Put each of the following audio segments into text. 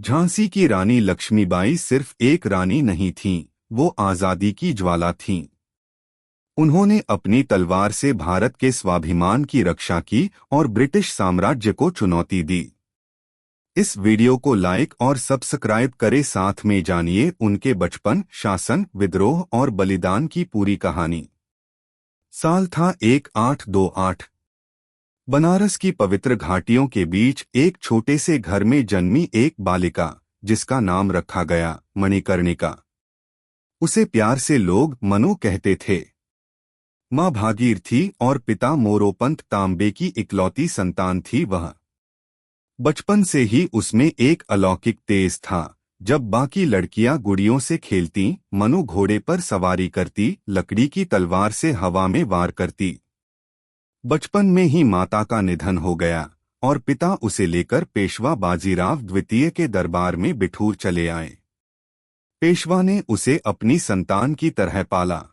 झांसी की रानी लक्ष्मीबाई सिर्फ एक रानी नहीं थीं, वो आज़ादी की ज्वाला थीं। उन्होंने अपनी तलवार से भारत के स्वाभिमान की रक्षा की और ब्रिटिश साम्राज्य को चुनौती दी। इस वीडियो को लाइक और सब्सक्राइब करें, साथ में जानिए उनके बचपन, शासन, विद्रोह और बलिदान की पूरी कहानी। साल था 1828। बनारस की पवित्र घाटियों के बीच एक छोटे से घर में जन्मी एक बालिका, जिसका नाम रखा गया मणिकर्णिका। उसे प्यार से लोग मनु कहते थे। माँ भागीर थी और पिता मोरोपंत तांबे की इकलौती संतान थी वह। बचपन से ही उसमें एक अलौकिक तेज था। जब बाकी लड़कियां गुड़ियों से खेलती, मनु घोड़े पर सवारी करती, लकड़ी की तलवार से हवा में वार करती। बचपन में ही माता का निधन हो गया और पिता उसे लेकर पेशवा बाजीराव द्वितीय के दरबार में बिठूर चले आए। पेशवा ने उसे अपनी संतान की तरह पाला।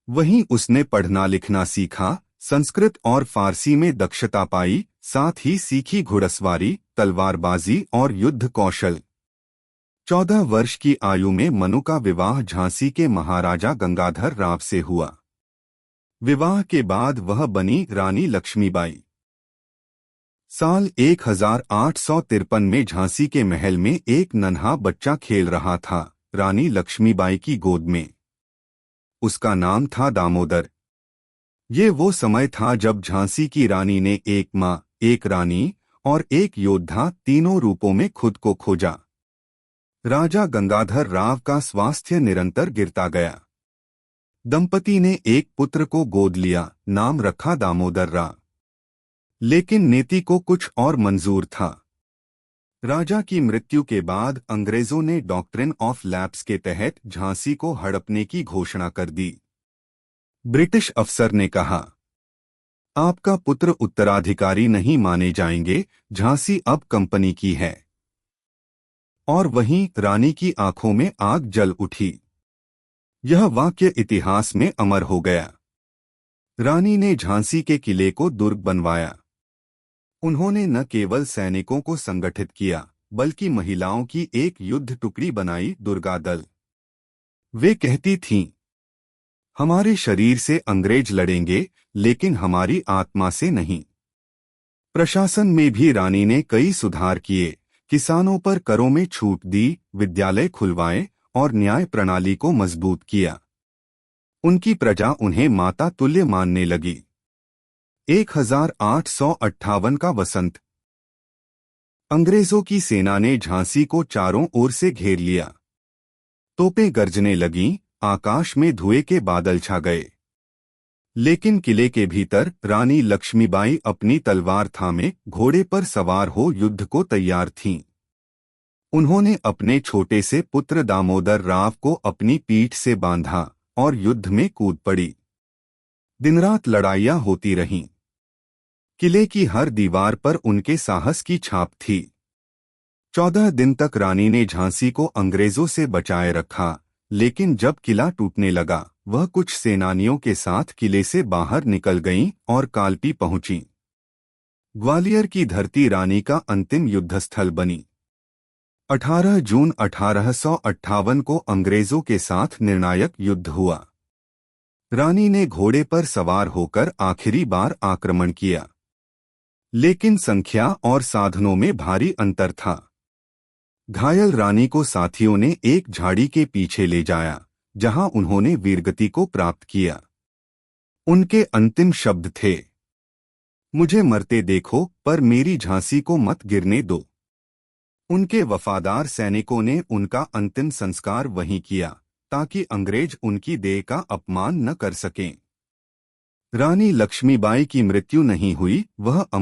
वहीं उसने पढ़ना लिखना सीखा, संस्कृत और फारसी में दक्षता पाई, साथ ही सीखी घुड़सवारी, तलवारबाजी और युद्ध कौशल। 14 वर्ष की आयु में मनु का विवाह झांसी के महाराजा गंगाधर राव से हुआ। विवाह के बाद वह बनी रानी लक्ष्मीबाई। साल 1853 में झांसी के महल में एक नन्हा बच्चा खेल रहा था, रानी लक्ष्मीबाई की गोद में। उसका नाम था दामोदर। ये वो समय था जब झांसी की रानी ने एक माँ, एक रानी और एक योद्धा तीनों रूपों में खुद को खोजा। राजा गंगाधर राव का स्वास्थ्य निरंतर गिरता गया। दंपति ने एक पुत्र को गोद लिया, नाम रखा दामोदर राव। लेकिन नीति को कुछ और मंजूर था। राजा की मृत्यु के बाद अंग्रेजों ने डॉक्ट्रिन ऑफ लैप्स के तहत झांसी को हड़पने की घोषणा कर दी। ब्रिटिश अफसर ने कहा, आपका पुत्र उत्तराधिकारी नहीं माने जाएंगे, झांसी अब कंपनी की है। और वहीं रानी की आंखों में आग जल उठी। यह वाक्य इतिहास में अमर हो गया। रानी ने झांसी के किले को दुर्ग बनवाया। उन्होंने न केवल सैनिकों को संगठित किया, बल्कि महिलाओं की एक युद्ध टुकड़ी बनाई, दुर्गा दल। वे कहती थीं, हमारे शरीर से अंग्रेज लड़ेंगे, लेकिन हमारी आत्मा से नहीं। प्रशासन में भी रानी ने कई सुधार किए, किसानों पर करों में छूट दी, विद्यालय खुलवाए और न्याय प्रणाली को मजबूत किया। उनकी प्रजा उन्हें माता तुल्य मानने लगी। 1858 का वसंत। अंग्रेजों की सेना ने झांसी को चारों ओर से घेर लिया। तोपें गरजने लगीं, आकाश में धुएं के बादल छा गए। लेकिन किले के भीतर रानी लक्ष्मीबाई अपनी तलवार थामे घोड़े पर सवार हो युद्ध को तैयार थीं। उन्होंने अपने छोटे से पुत्र दामोदर राव को अपनी पीठ से बांधा और युद्ध में कूद पड़ी। दिन-रात लड़ाइयां होती रहीं। किले की हर दीवार पर उनके साहस की छाप थी। 14 दिन तक रानी ने झांसी को अंग्रेजों से बचाए रखा, लेकिन जब किला टूटने लगा, वह कुछ सेनानियों के साथ किले से बाहर निकल गईं और कालपी पहुंचीं। ग्वालियर की धरती रानी का अंतिम युद्धस्थल बनी। 18 जून 1858 को अंग्रेजों के साथ निर्णायक युद्ध हुआ। रानी ने घोड़े पर सवार होकर आखिरी बार आक्रमण किया, लेकिन संख्या और साधनों में भारी अंतर था। घायल रानी को साथियों ने एक झाड़ी के पीछे ले जाया, जहां उन्होंने वीरगति को प्राप्त किया। उनके अंतिम शब्द थे, मुझे मरते देखो, पर मेरी झांसी को मत गिरने दो। उनके वफादार सैनिकों ने उनका अंतिम संस्कार वहीं किया, ताकि अंग्रेज उनकी देह का अपमान न कर सकें। रानी लक्ष्मीबाई की मृत्यु नहीं हुई, वह